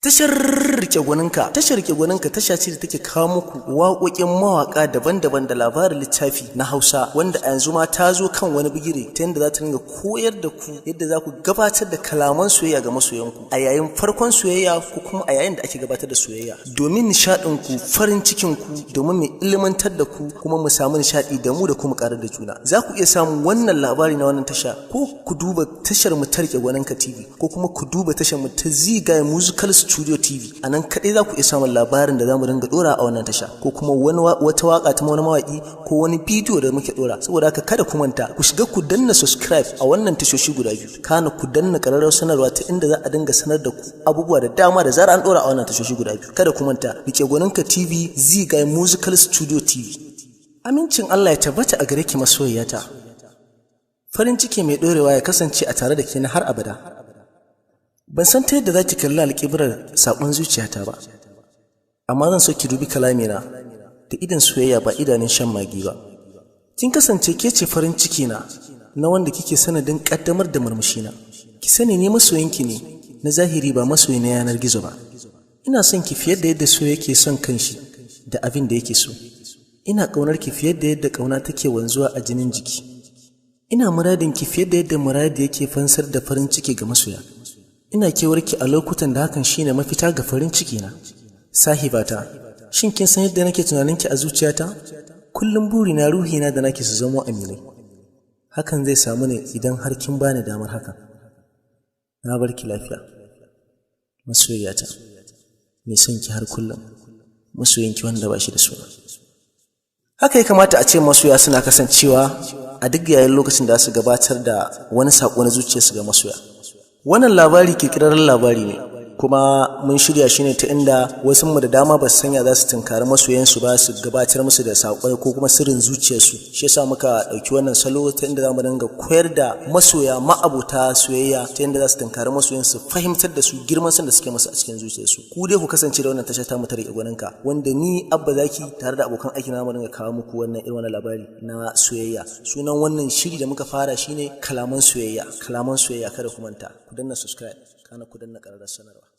Tashar Rike Gwaninka tasha ce da take kawo muku waƙoƙin mawaƙa daban-daban da labarin littafi na Hausa wanda a yanzu ma ta zo kan wani bigire ta yadda za ta dinga koyar da ku yadda za ku gabatar da kalaman soyayya ga masoyanku a yayin farkon soyayya ko kuma a yayin da ake gabatar da soyayya domin nishaɗin ku, farin cikin ku, domin mu ilmantar da ku kuma mu samu nishaɗi da mu da kuma ƙarar da juna. Za ku iya samun wannan labari na wannan tasha ko ku duba tashar mu ta Rike Gwaninka TV ko kuma ku duba tashar mu ta Ziga Musical Studio TV. A nan kaɗai za ku iya samun labarin da za mu dinga ɗora a wannan tasha ko kuma wata waƙa ta wani mawaƙi ko wani bidiyo da muke ɗora. Saboda haka kada ku manta ku shiga ku danna subscribe a wannan tashoshi guda biyu, kana ku danna ƙararrawar sanarwa ta inda za a dinga sanar da ku abubuwa da dama da zara an ɗora a wannan tashoshi guda biyu. Kada ku manta Rike Gwaninka TV, Ziga Musical Studio TV. Amincin Allah ya tabbata a gare ki masoyiyata. Farin ciki mai ɗorewa ya kasance a tare da ke na har abada. Ban san ta yadda za ki kalli alƙibrar saƙon zuciyata ba, amma zan so ki dubi kalamina da idan soyayya ba idanun shan magi ba. Kin kasance ke ce farin ciki na wanda kike sanadin ƙaddamar da murmushina. Ki sani ni masoyinki ne na zahiri ba masoyi na yanar gizo ba. Ina son ki fiye da yadda so yake son kanshi da abin da yake so. Ina ƙaunar ki fiye da yadda ƙauna take wanzuwa a jinin jiki. Ina muradin ki fiye da yadda muradi yake fansar da farin ciki ga masoya. Ina kewarki a lokutan da hakan shine mafita ga farin ciki na. Sahibata, shin kin san yadda nake tunaninki a zuciyata? Kullum burina ruhina da nake su zama aminai. Hakan zai samu ne idan har kin bani damar hakan. Na barki lafiya. Masoyiyata, mai son ki har kullum. Masoyinki wanda ba shi da suna. Haka ya kamata a ce masoya suna kasancewa a duk yayin lokacin da su gabatar da wani saƙo na zuciyarsu ga masoya. Wannan labari kirkirarren labari ne kuma mun shirya shi ne ta inda wasu mu da dama ba su sanya za su tunkari masoyansu ba su gabatar musu da saƙo ko kuma sirrin zuciyarsu. Shi yasa muka ɗauki wannan salo ta inda za mu dinga koyar da masoya ma'abota soyayya ta inda za su tunkari masoyansu, fahimtar da su girman san da suke masa a cikin zuciyarsu. Ku dai ku kasance da wannan tashar ta mu ta Rike Gwaninka, wanda ni Abba Zaki tare da abokan aiki na mu dinga kawo muku wannan irin wannan labari na soyayya. Sunan wannan shiri da muka fara shine kalaman soyayya. Kada ku manta ku danna subscribe kana ku danna ƙararrawar sanarwa.